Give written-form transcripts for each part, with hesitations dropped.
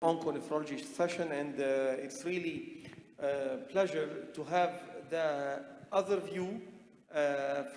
onco-nephrology session, and it's really a pleasure to have the other view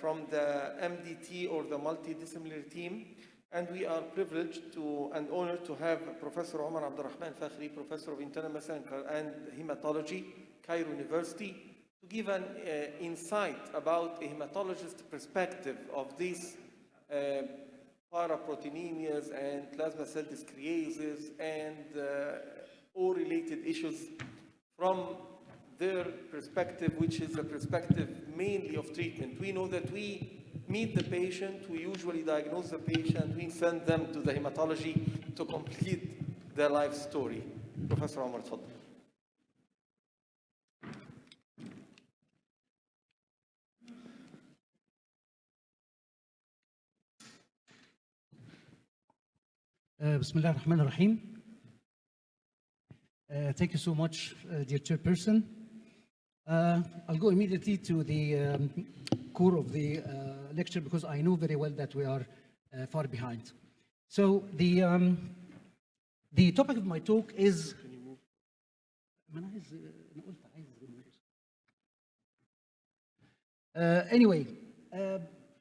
from the MDT or the multidisciplinary team. And we are privileged to and honored to have Professor Omar Abdelrahman Fahmy, Professor of Internal Medicine and Hematology, Cairo University, to give an insight about a hematologist perspective of these paraproteinemias and plasma cell dyscrasis and all related issues from their perspective, which is a perspective mainly of treatment. We know that we meet the patient, we usually diagnose the patient, we send them to the hematology to complete their life story. Professor Omar, تفضل. Bismillah ar-Rahman ar-Rahim. Thank you so much, dear chairperson. I'll go immediately to the core of the lecture because I know very well that we are far behind. So the topic of my talk is. Anyway,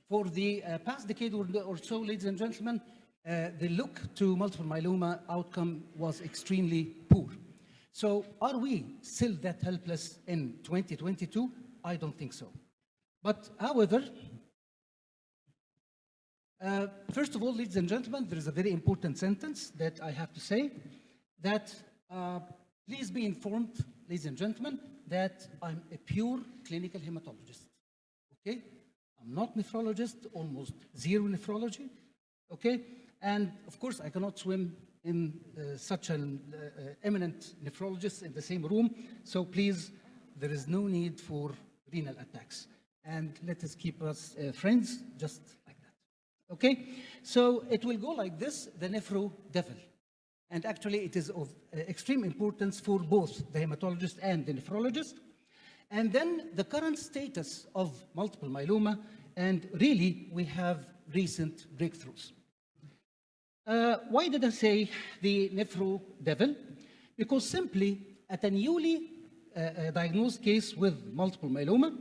for the past decade or so, ladies and gentlemen, the look to multiple myeloma outcome was extremely poor. So are we still that helpless in 2022? I don't think so. But however, first of all, ladies and gentlemen, there is a very important sentence that I have to say, that please be informed, ladies and gentlemen, that I'm a pure clinical hematologist, okay? I'm not nephrologist, almost zero nephrology, okay? And of course, I cannot swim in such an eminent nephrologist in the same room. So please, there is no need for renal attacks. And let us keep us friends just like that. Okay? So it will go like this, the nephro devil. And actually, it is of extreme importance for both the hematologist and the nephrologist. And then the current status of multiple myeloma, and really, we have recent breakthroughs. Why did I say the nephro devil? Because simply at a newly diagnosed case with multiple myeloma,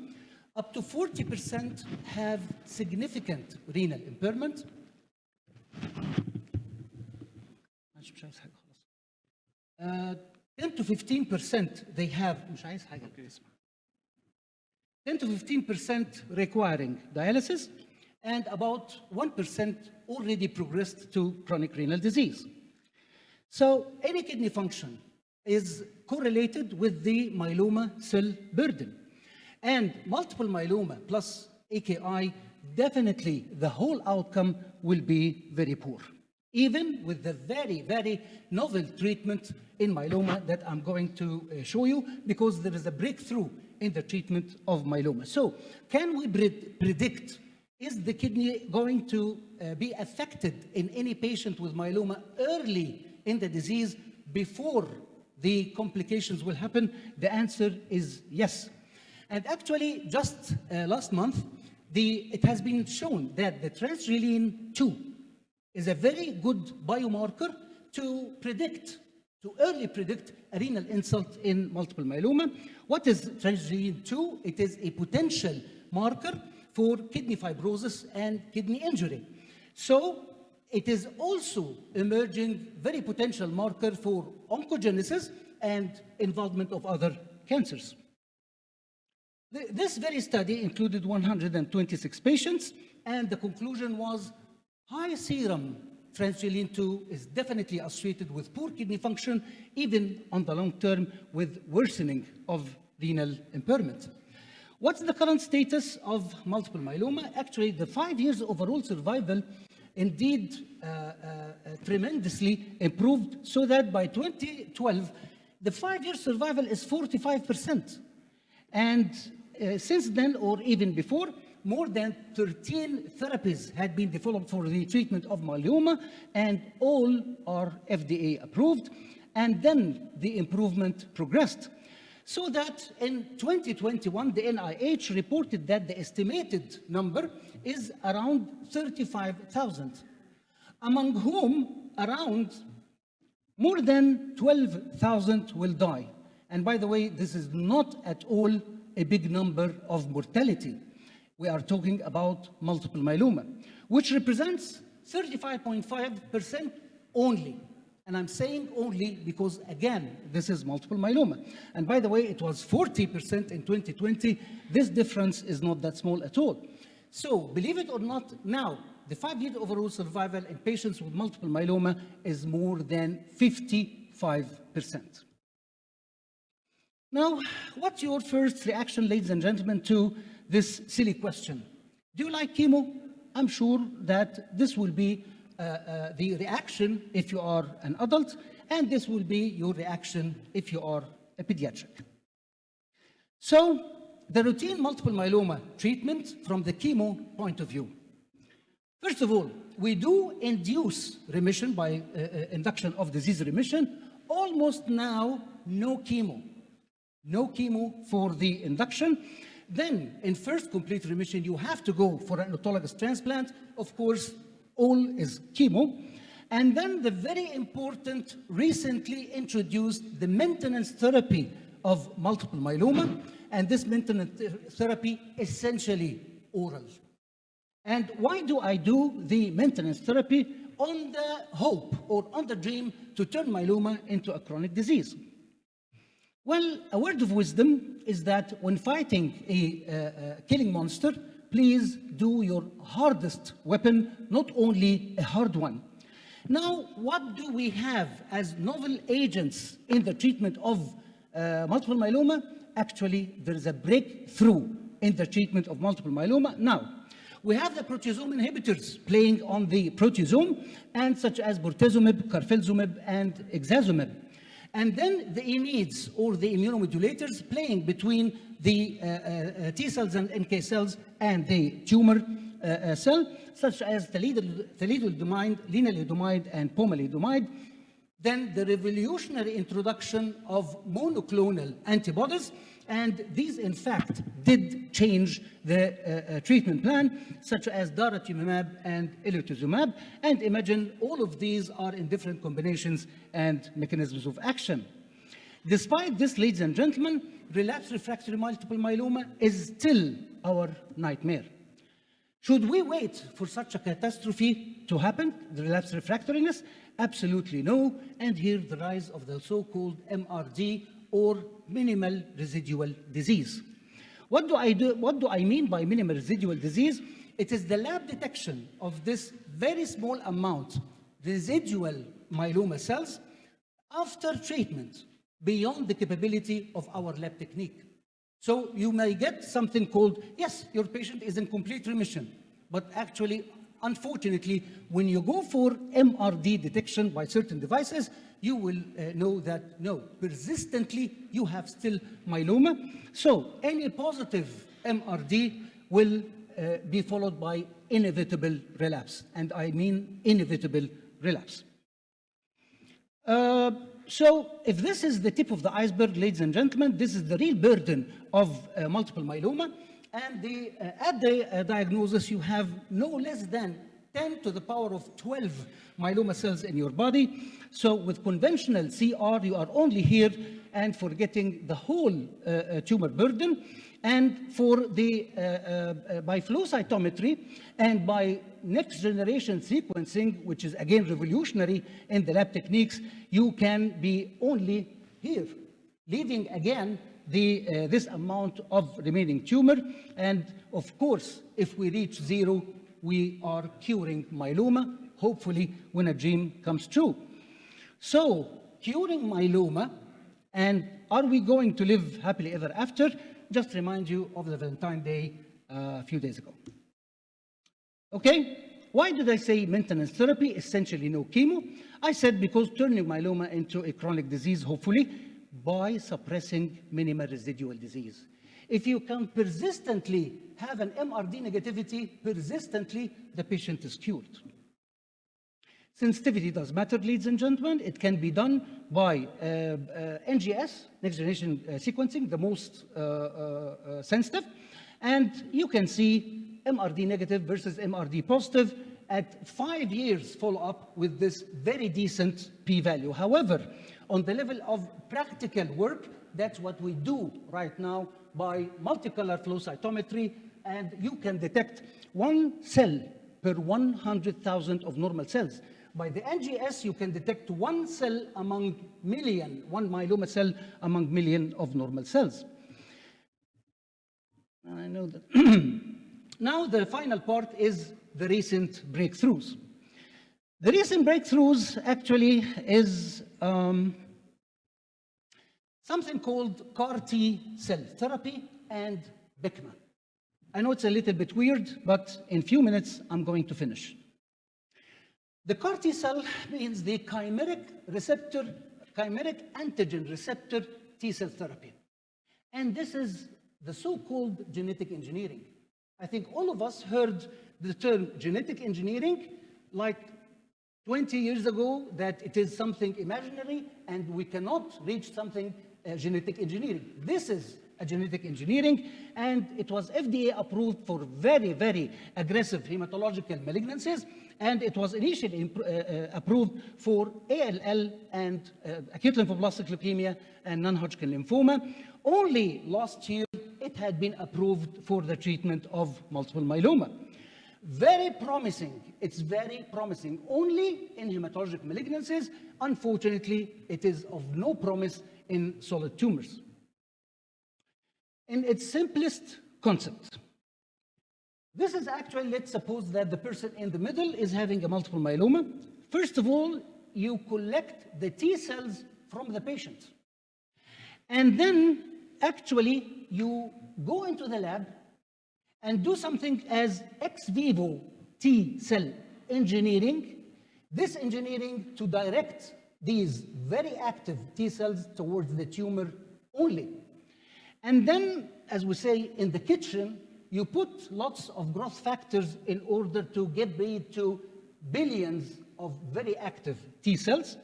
up to 40% have significant renal impairment. 10 to 15% they have 10 to 15% requiring dialysis, and about 1% already progressed to chronic renal disease. So any kidney function is correlated with the myeloma cell burden. And multiple myeloma plus AKI, definitely the whole outcome will be very poor, even with the very, very novel treatment in myeloma that I'm going to show you, because there is a breakthrough in the treatment of myeloma. So can we predict, is the kidney going to be affected in any patient with myeloma early in the disease before the complications will happen? The answer is yes. And actually, just last month, it has been shown that the transgene 2 is a very good biomarker to early predict a renal insult in multiple myeloma. What is transgene 2? It is a potential marker for kidney fibrosis and kidney injury. So it is also emerging very potential marker for oncogenesis and involvement of other cancers. This very study included 126 patients, and the conclusion was high serum transgene 2 is definitely associated with poor kidney function, even on the long term with worsening of renal impairment. What's the current status of multiple myeloma? Actually, the 5 years overall survival indeed tremendously improved, so that by 2012, the 5-year survival is 45%. And since then, or even before, more than 13 therapies had been developed for the treatment of myeloma, and all are FDA approved. And then the improvement progressed. So that in 2021, the NIH reported that the estimated number is around 35,000, among whom around more than 12,000 will die. And by the way, this is not at all a big number of mortality. We are talking about multiple myeloma, which represents 35.5% only. And I'm saying only because, again, this is multiple myeloma. And by the way, it was 40% in 2020. This difference is not that small at all. So, believe it or not, now, the 5-year overall survival in patients with multiple myeloma is more than 55%. Now, what's your first reaction, ladies and gentlemen, to this silly question? Do you like chemo? I'm sure that this will be the reaction if you are an adult, and this will be your reaction if you are a pediatric. So, the routine multiple myeloma treatment from the chemo point of view. First of all, we do induce remission by induction of disease remission. Almost now, no chemo. No chemo for the induction. Then, in first complete remission, you have to go for an autologous transplant. Of course, all is chemo. And then the very important, recently introduced, the maintenance therapy of multiple myeloma. And this maintenance therapy, essentially oral. And why do I do the maintenance therapy? On the hope or on the dream to turn myeloma into a chronic disease. Well, a word of wisdom is that when fighting a killing monster, please do your hardest weapon, not only a hard one. Now, what do we have as novel agents in the treatment of multiple myeloma? Actually, there is a breakthrough in the treatment of multiple myeloma. Now, we have the proteasome inhibitors playing on the proteasome, and such as bortezomib, carfilzomib, and ixazomib. And then the IMiDs, or the immunomodulators, playing between the T cells and NK cells and the tumor cell, such as thalidomide, lenalidomide, and pomalidomide. Then the revolutionary introduction of monoclonal antibodies, and these, in fact, did change the treatment plan, such as daratumumab and elotuzumab. And imagine all of these are in different combinations and mechanisms of action. Despite this, ladies and gentlemen, relapsed refractory multiple myeloma is still our nightmare. Should we wait for such a catastrophe to happen, the relapsed refractoriness? Absolutely no. And here the rise of the so-called MRD, or minimal residual disease. What do I mean by minimal residual disease? It is the lab detection of this very small amount residual myeloma cells after treatment beyond the capability of our lab technique. So you may get something called, yes, your patient is in complete remission, but actually, unfortunately, when you go for MRD detection by certain devices, you will know that, no, persistently, you have still myeloma. So any positive MRD will be followed by inevitable relapse. And I mean inevitable relapse. So if this is the tip of the iceberg, ladies and gentlemen, this is the real burden of multiple myeloma. And at the diagnosis, you have no less than 10 to the power of 12 myeloma cells in your body. So with conventional CR, you are only here and for getting the whole tumor burden. And for the by flow cytometry and by next generation sequencing, which is again revolutionary in the lab techniques, you can be only here, leaving again this amount of remaining tumor. And of course, if we reach zero, we are curing myeloma, hopefully when a dream comes true. So, curing myeloma, and are we going to live happily ever after? Just remind you of the Valentine's Day a few days ago. Okay, why did I say maintenance therapy, essentially no chemo? I said because turning myeloma into a chronic disease, hopefully, by suppressing minimal residual disease. If you can persistently have an MRD negativity, persistently, the patient is cured. Sensitivity does matter, ladies and gentlemen. It can be done by NGS, next generation sequencing, the most sensitive. And you can see MRD negative versus MRD positive at 5 years follow-up with this very decent p-value. However, on the level of practical work, that's what we do right now by multicolor flow cytometry, and you can detect 1 cell per 100,000 of normal cells. By the NGS, you can detect 1 cell among million, 1 myeloma cell among million of normal cells. I know that. Now, the final part is the recent breakthroughs. The recent breakthroughs actually is something called CAR T cell therapy and BCMA. I know it's a little bit weird, but in a few minutes, I'm going to finish. The CAR T cell means the chimeric antigen receptor T cell therapy. And this is the so-called genetic engineering. I think all of us heard the term genetic engineering like 20 years ago, that it is something imaginary and we cannot reach something genetic engineering. This is a genetic engineering, and it was FDA approved for very, very aggressive hematological malignancies, and it was initially approved for ALL and acute lymphoblastic leukemia and non-Hodgkin lymphoma. Only last year, it had been approved for the treatment of multiple myeloma. Very promising. It's very promising. Only in hematologic malignancies. Unfortunately, it is of no promise in solid tumors. In its simplest concept, this is actually, let's suppose that the person in the middle is having a multiple myeloma. First of all, you collect the T cells from the patient. And then, actually, you go into the lab and do something as ex vivo T cell engineering. This engineering to direct these very active T cells towards the tumor only. And then, as we say in the kitchen, you put lots of growth factors in order to get rid to billions of very active T cells.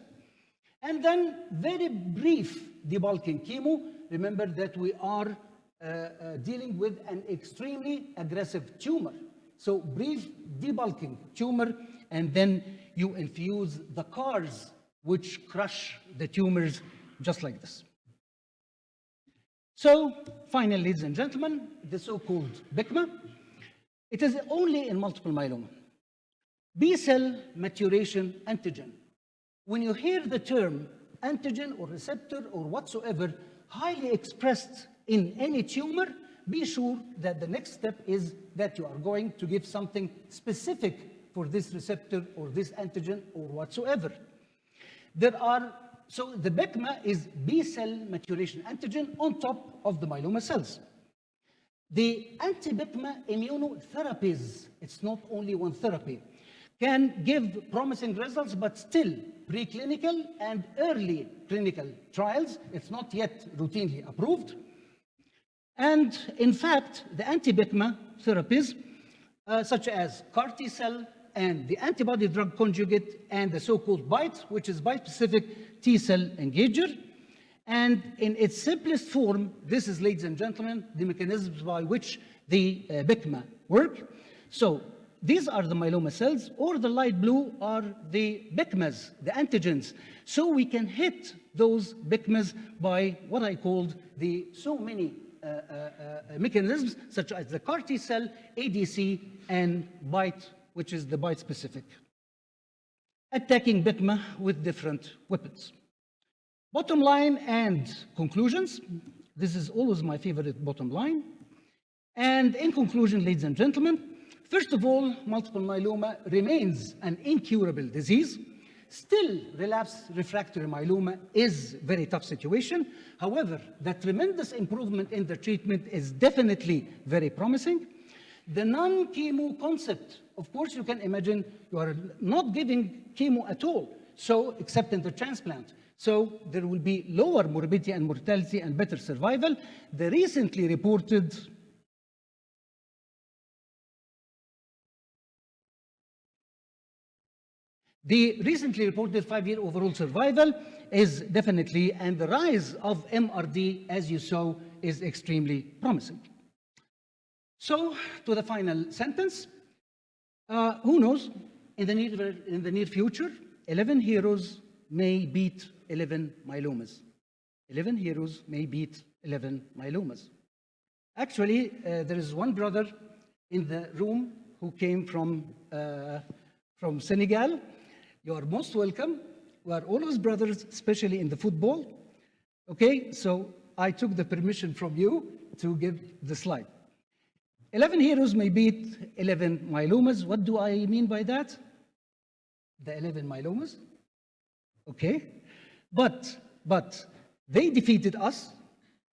And then very brief debulking chemo. Remember that we are dealing with an extremely aggressive tumor. So brief debulking tumor, and then you infuse the CARs, which crush the tumors just like this. So finally, ladies and gentlemen, the so-called BCMA, it is only in multiple myeloma. B-cell maturation antigen. When you hear the term antigen or receptor or whatsoever highly expressed in any tumor, be sure that the next step is that you are going to give something specific for this receptor or this antigen or whatsoever. So the BCMA is B-cell maturation antigen on top of the myeloma cells. The anti-BCMA immunotherapies, it's not only one therapy, can give promising results, but still preclinical and early clinical trials. It's not yet routinely approved. And in fact, the anti-BCMA therapies, such as CAR T cell and the antibody drug conjugate and the so-called BiTE, which is bispecific T cell engager. And in its simplest form, this is, ladies and gentlemen, the mechanisms by which the BCMA work. So these are the myeloma cells, or the light blue are the BCMAs, the antigens. So we can hit those BCMAs by what I called the so many mechanisms, such as the CAR T cell, ADC, and BiTE, which is the BiTE-specific, attacking BCMA with different weapons. Bottom line and conclusions. This is always my favorite bottom line. And in conclusion, ladies and gentlemen, first of all, multiple myeloma remains an incurable disease. Still, relapse refractory myeloma is a very tough situation. However, the tremendous improvement in the treatment is definitely very promising. The non-chemo concept, of course, you can imagine you are not giving chemo at all, so except in the transplant. So there will be lower morbidity and mortality and better survival. The recently reported The recently reported 5-year overall survival is definitely, and the rise of MRD, as you saw, is extremely promising. So, to the final sentence, who knows? in the near future, 11 heroes may beat 11 myelomas. 11 heroes may beat 11 myelomas. Actually, there is one brother in the room who came from Senegal. You are most welcome. We are always brothers, especially in the football. Okay, so I took the permission from you to give the slide. 11 heroes may beat 11 myelomas. What do I mean by that? The 11 myelomas. Okay, but they defeated us,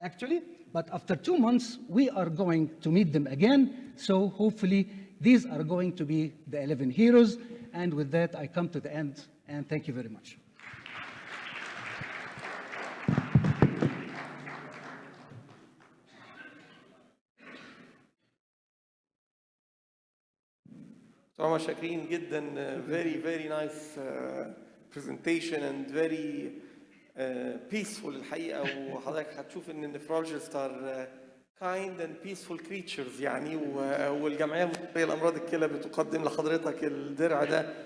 actually. But after 2 months, we are going to meet them again. So hopefully, these are going to be the 11 heroes. And with that, I come to the end. And thank you very much. طبعا شاكرين جدا. very nice presentation and very peaceful الحقيقة. وحضرتك هتشوف ان النفرولوجيست are kind and peaceful creatures يعني. والجمعية المصرية لأمراض الكلى بتقدم لحضرتك الدرع ده.